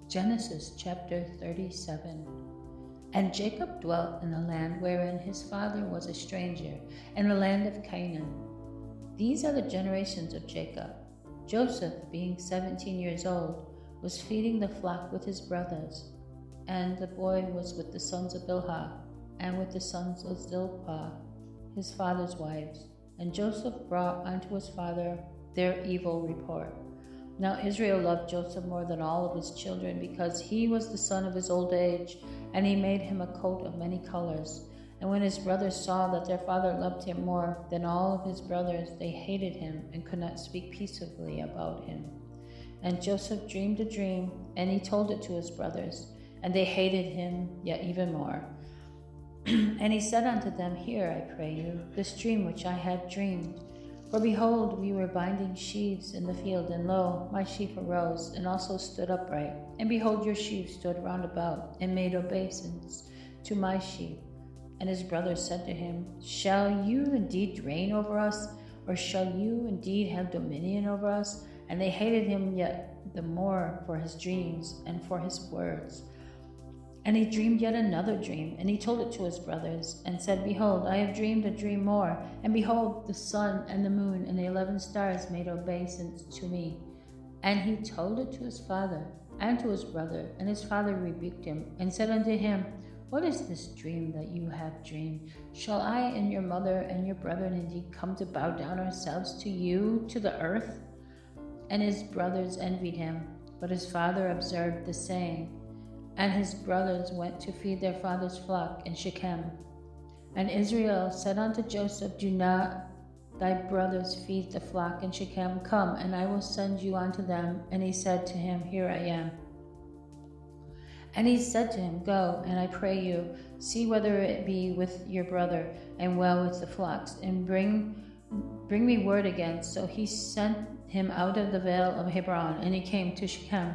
Genesis chapter 37. And Jacob dwelt in the land wherein his father was a stranger, in the land of Canaan. These are the generations of Jacob. Joseph, being 17 years old, was feeding the flock with his brothers, and the boy was with the sons of Bilhah, and with the sons of Zilpah, his father's wives. And Joseph brought unto his father their evil report. Now Israel loved Joseph more than all of his children, because he was the son of his old age, and he made him a coat of many colors. And when his brothers saw that their father loved him more than all of his brothers, they hated him and could not speak peaceably about him. And Joseph dreamed a dream, and he told it to his brothers, and they hated him yet even more. And he said unto them, Hear, I pray you, this dream which I have dreamed. For behold, we were binding sheaves in the field, and lo, my sheaf arose, and also stood upright. And behold, your sheaves stood round about, and made obeisance to my sheaf. And his brothers said to him, Shall you indeed reign over us, or shall you indeed have dominion over us? And they hated him yet the more for his dreams and for his words. And he dreamed yet another dream, and he told it to his brothers, and said, Behold, I have dreamed a dream more, and behold, the sun and the moon and the 11 stars made obeisance to me. And he told it to his father and to his brother, and his father rebuked him, and said unto him, What is this dream that you have dreamed? Shall I and your mother and your brethren indeed come to bow down ourselves to you, to the earth? And his brothers envied him, but his father observed the saying. And his brothers went to feed their father's flock in Shechem. And Israel said unto Joseph, Do not thy brothers feed the flock in Shechem? Come, and I will send you unto them. And he said to him, Here I am. And he said to him, Go, and I pray you, see whether it be with your brother, and well with the flocks, and bring me word again. So he sent him out of the vale of Hebron, and he came to Shechem.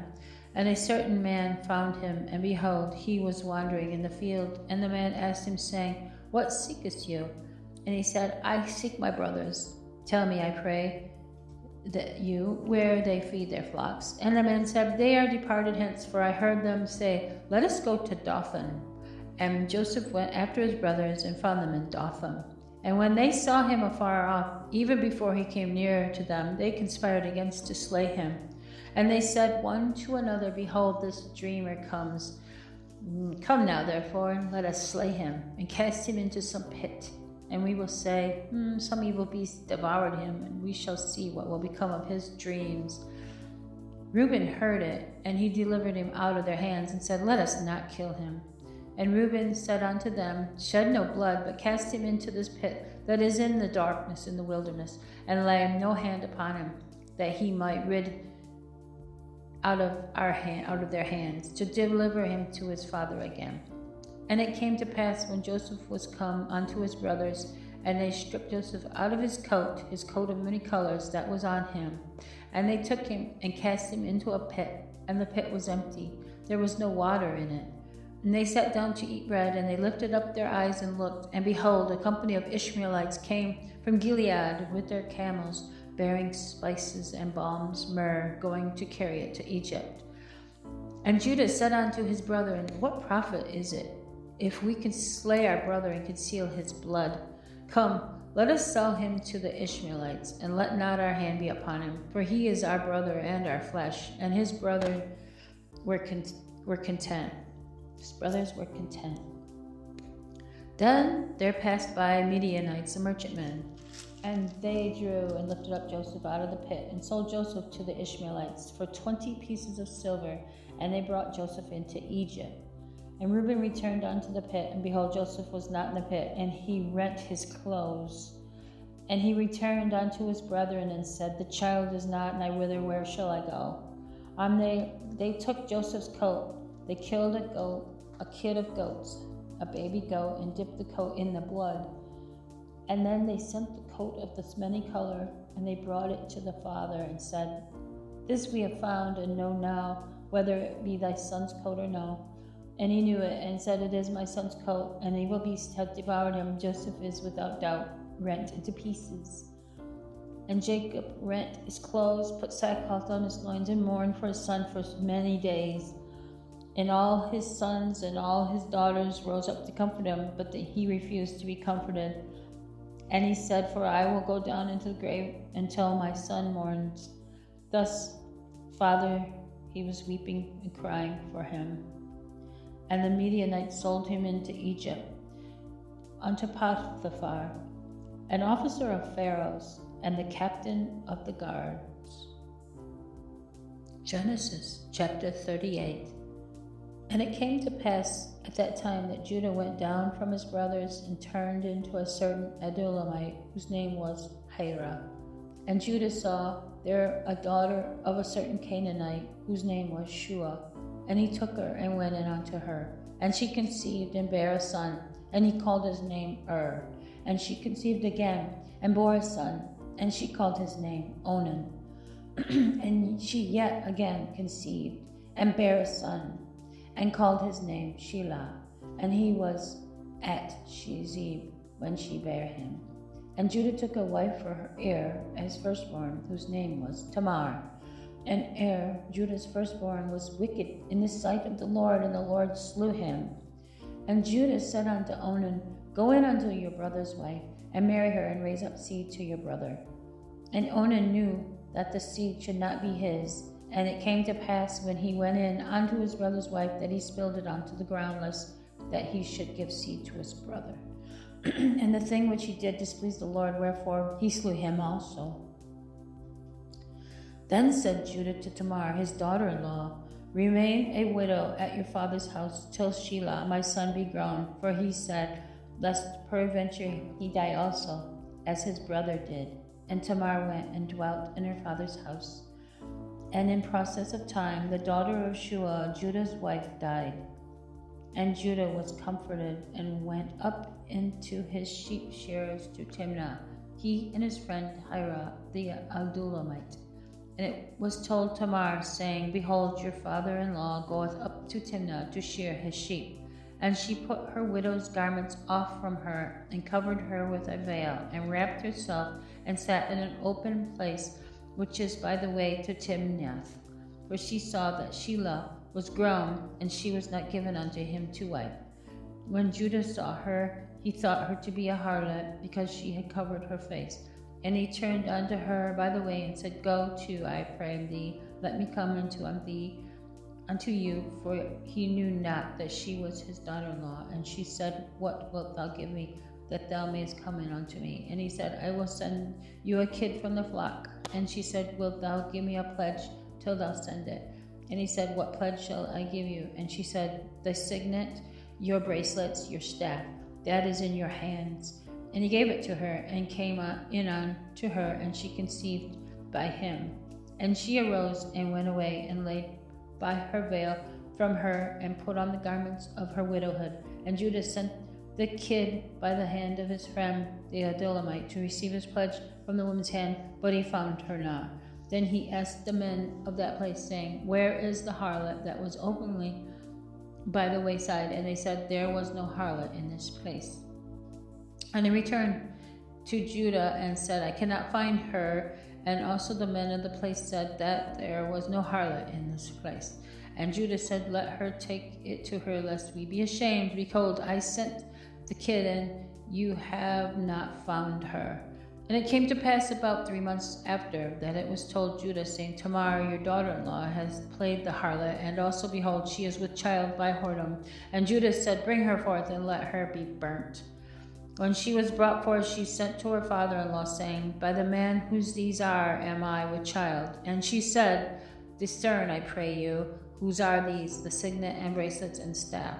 And a certain man found him, and behold, he was wandering in the field. And the man asked him, saying, What seekest you? And he said, I seek my brothers. Tell me, I pray, that you, where they feed their flocks. And the man said, They are departed hence, for I heard them say, Let us go to Dothan. And Joseph went after his brothers, and found them in Dothan. And when they saw him afar off, even before he came near to them, they conspired against to slay him. And they said one to another, Behold, this dreamer comes. Come now, therefore, and let us slay him, and cast him into some pit. And we will say, Some evil beast devoured him, and we shall see what will become of his dreams. Reuben heard it, and he delivered him out of their hands, and said, Let us not kill him. And Reuben said unto them, Shed no blood, but cast him into this pit that is in the darkness in the wilderness, and lay no hand upon him, that he might rid out of their hands, to deliver him to his father again. And it came to pass, when Joseph was come unto his brothers, and they stripped Joseph out of his coat of many colors that was on him, and they took him and cast him into a pit, and the pit was empty, there was no water in it. And they sat down to eat bread, and they lifted up their eyes and looked, and behold, a company of Ishmaelites came from Gilead with their camels, bearing spices and balms, myrrh, going to carry it to Egypt. And Judah said unto his brethren, What profit is it, if we can slay our brother and conceal his blood? Come, let us sell him to the Ishmaelites, and let not our hand be upon him, for he is our brother and our flesh. And his brothers were content. His brothers were content. Then there passed by Midianites, the merchantmen, and they drew and lifted up Joseph out of the pit, and sold Joseph to the Ishmaelites for 20 pieces of silver, and they brought Joseph into Egypt. And Reuben returned unto the pit, and behold, Joseph was not in the pit, and he rent his clothes. And he returned unto his brethren, and said, The child is not, and I wither, where shall I go? They took Joseph's coat, they killed a kid of goats, a baby goat, and dipped the coat in the blood. And then they sent the coat of this many color, and they brought it to the father, and said, This we have found, and know now whether it be thy son's coat or no. And he knew it, and said, It is my son's coat. And the evil beast hath devoured him. Joseph is without doubt rent into pieces. And Jacob rent his clothes, put sackcloth on his loins, and mourned for his son for many days. And all his sons and all his daughters rose up to comfort him, but he refused to be comforted. And he said, "For I will go down into the grave until my son mourns." Thus, Father, he was weeping and crying for him. And the Midianites sold him into Egypt, unto Potiphar, an officer of Pharaoh's, and the captain of the guards. Genesis chapter 38. And it came to pass at that time that Judah went down from his brothers and turned into a certain Adulamite, whose name was Hira. And Judah saw there a daughter of a certain Canaanite, whose name was Shua. And he took her and went in unto her. And she conceived and bare a son, and he called his name And she conceived again and bore a son, and she called his name Onan. And she yet again conceived and bare a son, and called his name Shelah. And he was at Shezib when she bare him. And Judah took a wife for her his firstborn, whose name was Tamar. And Judah's firstborn, was wicked in the sight of the Lord, and the Lord slew him. And Judah said unto Onan, "Go in unto your brother's wife, and marry her, and raise up seed to your brother." And Onan knew that the seed should not be his. And it came to pass, when he went in unto his brother's wife, that he spilled it onto the ground, lest that he should give seed to his brother. And the thing which he did displeased the Lord, wherefore he slew him also. Then said Judah to Tamar, his daughter-in-law, "Remain a widow at your father's house till Shelah my son be grown." For he said, lest peradventure he die also, as his brother did. And Tamar went and dwelt in her father's house. And in process of time, the daughter of Shua, Judah's wife, died. And Judah was comforted, and went up into his sheep shearers to Timnah, he and his friend Hira the Adulamite. And it was told Tamar, saying, "Behold, your father-in-law goeth up to Timnah to shear his sheep." And she put her widow's garments off from her, and covered her with a veil, and wrapped herself, and sat in an open place, which is by the way to Timnath. For she saw that Shelah was grown, and she was not given unto him to wife. When Judah saw her, he thought her to be a harlot, because she had covered her face. And he turned unto her by the way, and said, "Go to, I pray thee, let me come unto you," for he knew not that she was his daughter-in-law. And she said, "What wilt thou give me, that thou mayest come in unto me?" And he said, "I will send you a kid from the flock." And she said, "Wilt thou give me a pledge till thou send it?" And he said, "What pledge shall I give you?" And she said, "The signet, your bracelets, your staff, that is in your hands." And he gave it to her, and came in unto her, and she conceived by him. And she arose and went away, and laid by her veil from her, and put on the garments of her widowhood. And Judah sent the kid by the hand of his friend the Adulamite to receive his pledge from the woman's hand, but he found her not. Then he asked the men of that place, saying, "Where is the harlot that was openly by the wayside?" And they said, "There was no harlot in this place." And he returned to Judah and said, "I cannot find her." And also the men of the place said that there was no harlot in this place. And Judah said, "Let her take it to her, lest we be ashamed. Behold, I sent the kid, and you have not found her." And it came to pass about 3 months after that it was told Judah, saying, "Tamar, your daughter-in-law, has played the harlot, and also, behold, she is with child by whoredom." And Judah said, "Bring her forth, and let her be burnt." When she was brought forth, she sent to her father-in-law, saying, "By the man whose these are am I with child." And she said, "Discern, I pray you, whose are these, the signet and bracelets and staff?"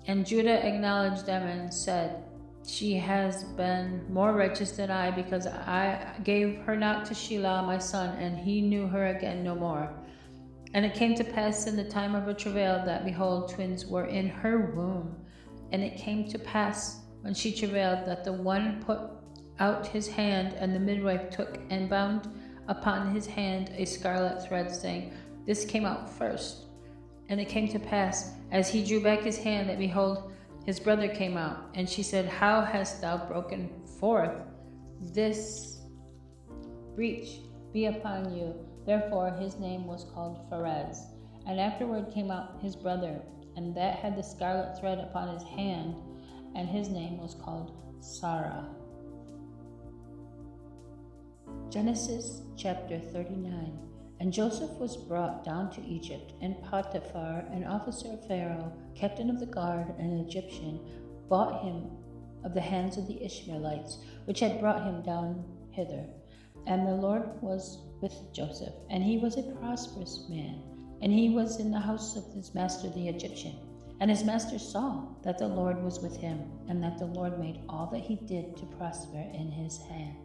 And Judah acknowledged them and said, "She has been more righteous than I, because I gave her not to Shelah my son, and he knew her again no more." And it came to pass in the time of her travail that, behold, twins were in her womb. And it came to pass, when she travailed, that the one put out his hand, and the midwife took and bound upon his hand a scarlet thread, saying, "This came out first." And it came to pass, as he drew back his hand, that, behold, his brother came out. And she said, "How hast thou broken forth? This breach be upon you." Therefore his name was called Pharez. And afterward came out his brother, and that had the scarlet thread upon his hand, and his name was called Sarah. Genesis chapter 39. And Joseph was brought down to Egypt, and Potiphar, an officer of Pharaoh, captain of the guard, an Egyptian, bought him of the hands of the Ishmaelites, which had brought him down hither. And the Lord was with Joseph, and he was a prosperous man, and he was in the house of his master the Egyptian. And his master saw that the Lord was with him, and that the Lord made all that he did to prosper in his hand.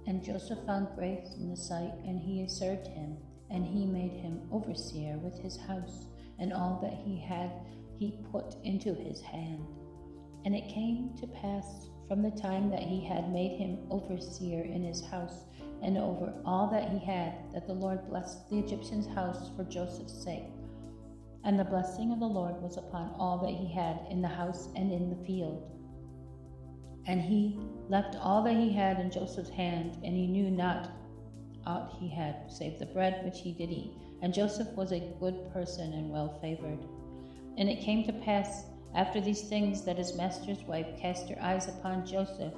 And Joseph found grace in the sight, and he served him, and he made him overseer with his house, and all that he had he put into his hand. And it came to pass from the time that he had made him overseer in his house, and over all that he had, that the Lord blessed the Egyptian's house for Joseph's sake. And the blessing of the Lord was upon all that he had in the house and in the field. And he left all that he had in Joseph's hand, and he knew not aught he had, save the bread which he did eat. And Joseph was a good person and well favored. And it came to pass after these things that his master's wife cast her eyes upon Joseph,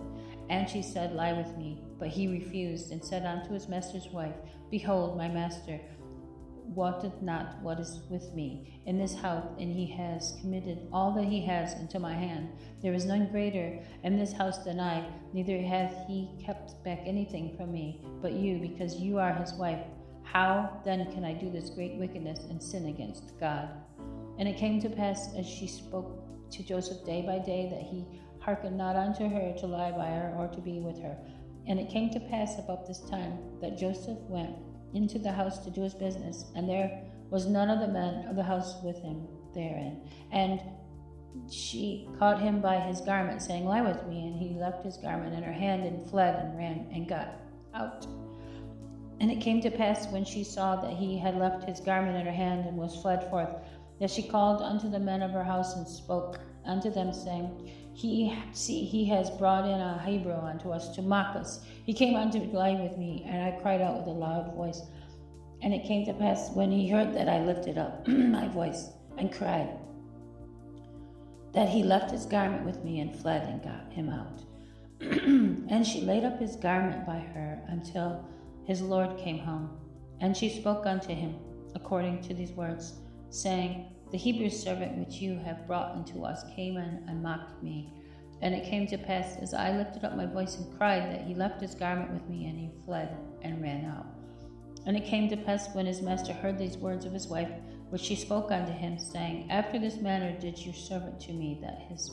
and she said, Lie with me. But he refused, and said unto his master's wife, Behold, my master wotteth not what is with me in this house, and he has committed all that he has into my hand. There is none greater in this house than I, neither hath he kept back anything from me, but you, because you are his wife. How then can I do this great wickedness and sin against God? And it came to pass, as she spoke to Joseph day by day, that he hearkened not unto her to lie by her or to be with her. And it came to pass about this time that Joseph went into the house to do his business, and there was none of the men of the house with him therein. And she caught him by his garment, saying, Lie with me. And he left his garment in her hand, and fled, and ran, and got out. And it came to pass, when she saw that he had left his garment in her hand, and was fled forth, that she called unto the men of her house, and spoke unto them, saying, He has brought in a Hebrew unto us to mock us. He came unto lie with me, and I cried out with a loud voice. And it came to pass, when he heard that I lifted up my voice and cried, that he left his garment with me, and fled, and got him out. And she laid up his garment by her until his Lord came home. And she spoke unto him according to these words, saying, The Hebrew servant which you have brought unto us came in and mocked me. And it came to pass, as I lifted up my voice and cried, that he left his garment with me, and he fled and ran out. And it came to pass, when his master heard these words of his wife, which she spoke unto him, saying, After this manner did your servant to me, that his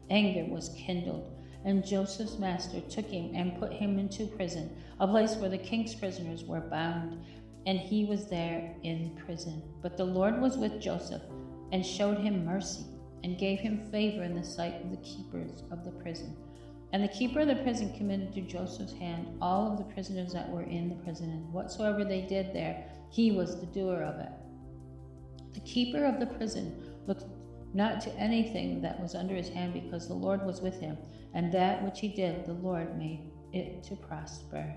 anger was kindled. And Joseph's master took him and put him into prison, a place where the king's prisoners were bound, and he was there in prison. But the Lord was with Joseph, and showed him mercy, and gave him favor in the sight of the keepers of the prison. And the keeper of the prison committed to Joseph's hand all of the prisoners that were in the prison, and whatsoever they did there, he was the doer of it. The keeper of the prison looked not to anything that was under his hand, because the Lord was with him, and that which he did, the Lord made it to prosper.